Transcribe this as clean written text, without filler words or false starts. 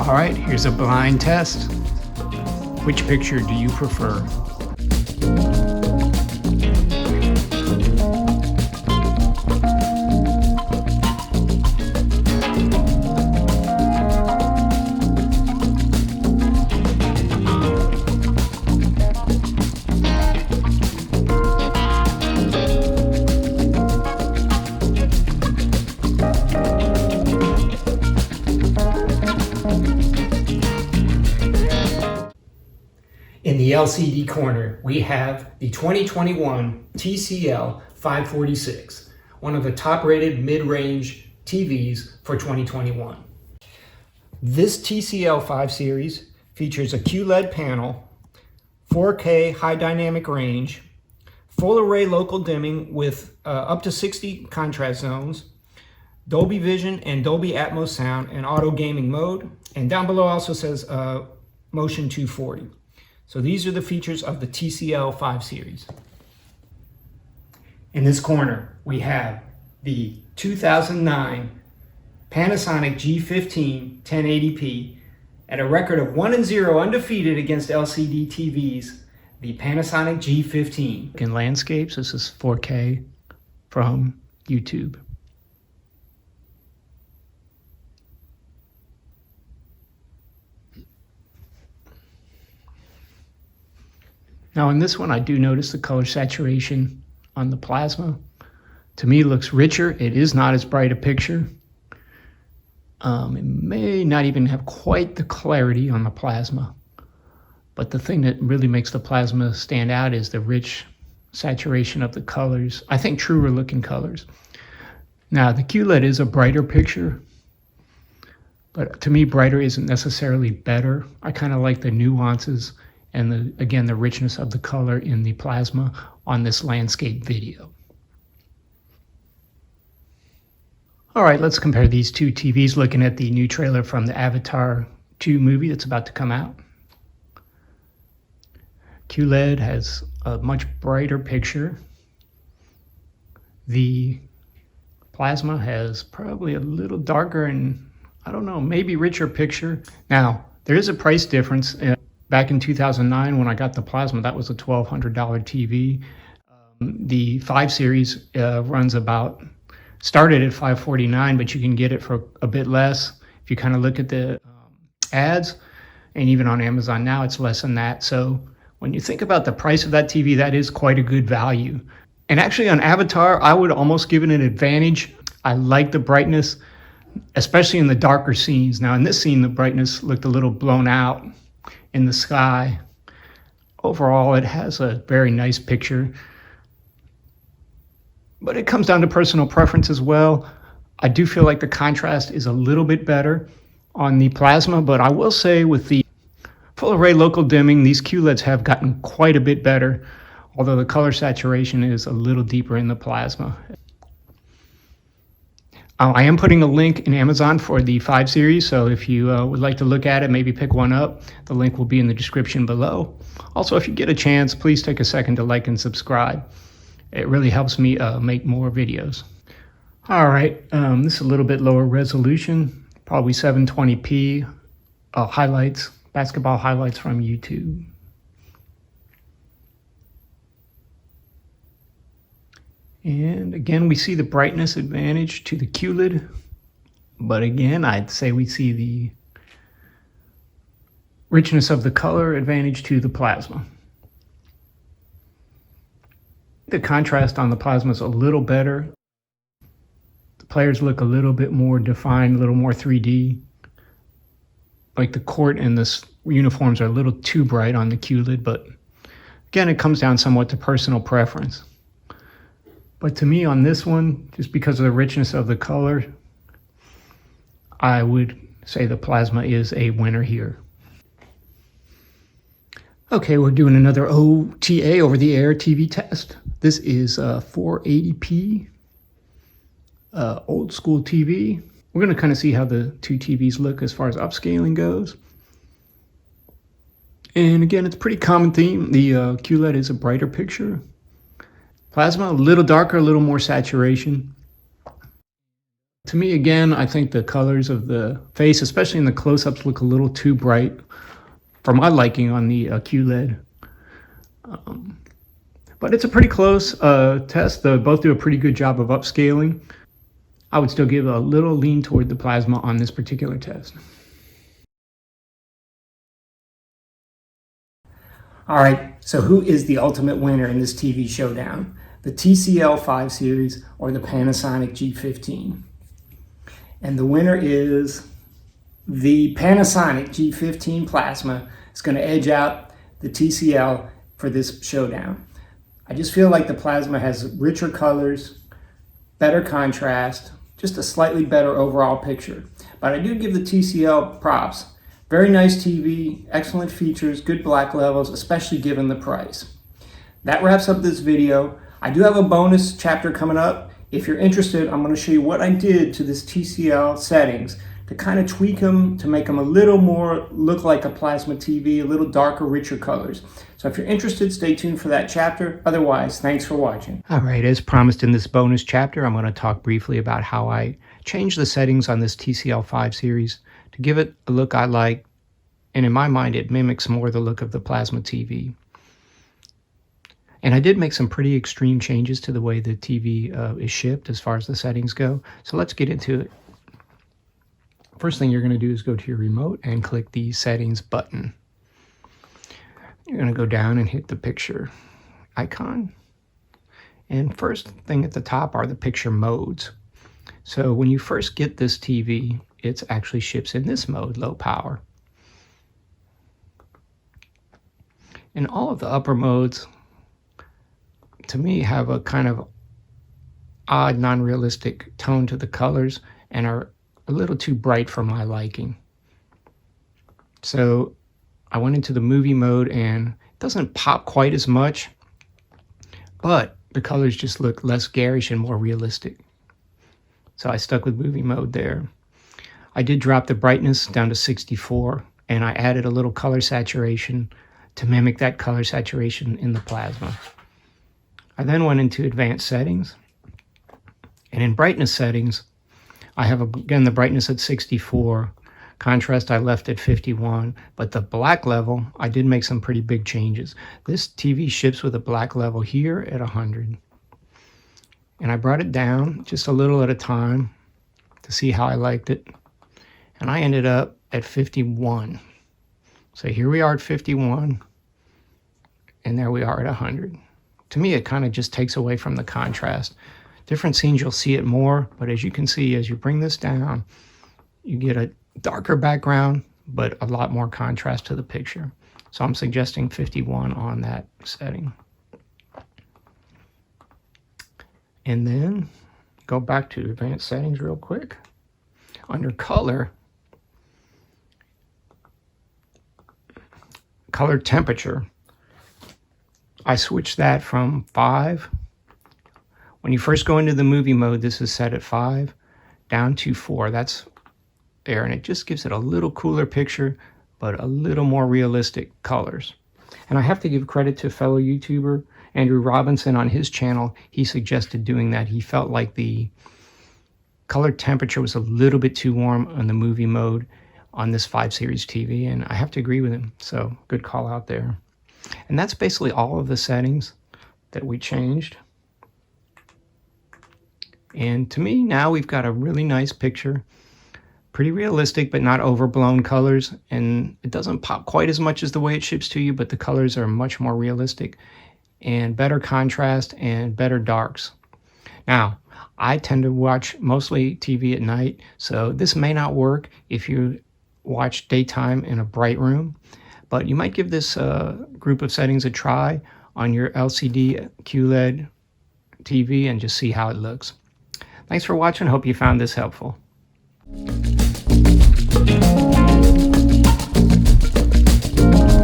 All right, here's a blind test. Which picture do you prefer? In the LCD corner, we have the 2021 TCL 546, one of the top-rated mid-range TVs for 2021. This TCL 5 Series features a QLED panel, 4K high dynamic range, full array local dimming with up to 60 contrast zones, Dolby Vision and Dolby Atmos sound, and auto gaming mode, and down below also says Motion 240. So these are the features of the TCL 5 Series. In this corner, we have the 2009 Panasonic G15 1080p at a record of 1-0 undefeated against LCD TVs, the Panasonic G15. In landscapes, this is 4K from YouTube. Now in this one, I do notice the color saturation on the plasma. To me, it looks richer. It is not as bright a picture. It may not even have quite the clarity on the plasma. But the thing that really makes the plasma stand out is the rich saturation of the colors. I think truer looking colors. Now the QLED is a brighter picture, but to me, brighter isn't necessarily better. I kind of like the nuances and again, the richness of the color in the plasma on this landscape video. All right, let's compare these two TVs looking at the new trailer from the Avatar 2 movie that's about to come out. QLED has a much brighter picture. The plasma has probably a little darker and, I don't know, maybe richer picture. Now, there is a price difference. Back in 2009, when I got the plasma, that was a $1,200 TV. The 5 Series started at $549, but you can get it for a bit less. If you kind of look at the ads, and even on Amazon now, it's less than that. So when you think about the price of that TV, that is quite a good value. And actually on Avatar, I would almost give it an advantage. I like the brightness, especially in the darker scenes. Now in this scene, the brightness looked a little blown out in the sky. Overall, it has a very nice picture, but it comes down to personal preference as well. I do feel like the contrast is a little bit better on the plasma, but I will say with the full array local dimming, these QLEDs have gotten quite a bit better, although the color saturation is a little deeper in the plasma. I am putting a link in Amazon for the 5 Series, so if you would like to look at it, maybe pick one up, the link will be in the description below. Also, if you get a chance, please take a second to like and subscribe. It really helps me make more videos. All right, this is a little bit lower resolution, probably 720p highlights, basketball highlights from YouTube. And again, we see the brightness advantage to the QLED, but again, I'd say we see the richness of the color advantage to the plasma. The contrast on the plasma is a little better. The players look a little bit more defined, a little more 3D. Like the court and the uniforms are a little too bright on the QLED, but again, it comes down somewhat to personal preference. But to me on this one, just because of the richness of the color, I would say the plasma is a winner here. Okay, we're doing another OTA over-the-air TV test. This is 480p old school TV. We're going to kind of see how the two TVs look as far as upscaling goes. And again, it's a pretty common theme. The QLED is a brighter picture. Plasma, a little darker, a little more saturation. To me, again, I think the colors of the face, especially in the close-ups, look a little too bright for my liking on the QLED. But it's a pretty close test. They both do a pretty good job of upscaling. I would still give a little lean toward the plasma on this particular test. All right, so who is the ultimate winner in this TV showdown? The TCL 5 series or the Panasonic G15? And the winner is the Panasonic G15 plasma. It's going to edge out the TCL for this showdown. I just feel like the plasma has richer colors, better contrast, just a slightly better overall picture. But I do give the TCL props. Very nice TV, excellent features, good black levels, especially given the price. That wraps up this video. I do have a bonus chapter coming up. If you're interested, I'm going to show you what I did to this TCL settings to kind of tweak them to make them a little more look like a plasma TV, a little darker, richer colors. So if you're interested, stay tuned for that chapter. Otherwise, thanks for watching. All right, as promised in this bonus chapter, I'm going to talk briefly about how I changed the settings on this TCL 5 series to give it a look I like, and in my mind, it mimics more the look of the plasma TV. And I did make some pretty extreme changes to the way the TV is shipped as far as the settings go. So let's get into it. First thing you're going to do is go to your remote and click the settings button. You're going to go down and hit the picture icon. And first thing at the top are the picture modes. So when you first get this TV, it actually ships in this mode, low power. And all of the upper modes, to me, have a kind of odd, non-realistic tone to the colors and are a little too bright for my liking. So I went into the movie mode and it doesn't pop quite as much, but the colors just look less garish and more realistic. So I stuck with movie mode there. I did drop the brightness down to 64 and I added a little color saturation to mimic that color saturation in the plasma. I then went into advanced settings, and in brightness settings, I have again the brightness at 64, contrast I left at 51, but the black level, I did make some pretty big changes. This TV ships with a black level here at 100, and I brought it down just a little at a time to see how I liked it, and I ended up at 51. So here we are at 51, and there we are at 100. To me, it kind of just takes away from the contrast. Different scenes, you'll see it more, but as you can see, as you bring this down, you get a darker background, but a lot more contrast to the picture. So I'm suggesting 51 on that setting. And then go back to advanced settings real quick. Under color temperature, I switched that from 5. When you first go into the movie mode, this is set at 5, down to 4. That's there, and it just gives it a little cooler picture, but a little more realistic colors. And I have to give credit to fellow YouTuber Andrew Robinson on his channel. He suggested doing that. He felt like the color temperature was a little bit too warm on the movie mode on this 5 series TV, and I have to agree with him. So good call out there. And that's basically all of the settings that we changed. And to me, now we've got a really nice picture. Pretty realistic, but not overblown colors. And it doesn't pop quite as much as the way it ships to you, but the colors are much more realistic and better contrast and better darks. Now, I tend to watch mostly TV at night, so this may not work if you watch daytime in a bright room, but you might give this group of settings a try on your LCD QLED TV and just see how it looks. Thanks for watching. Hope you found this helpful.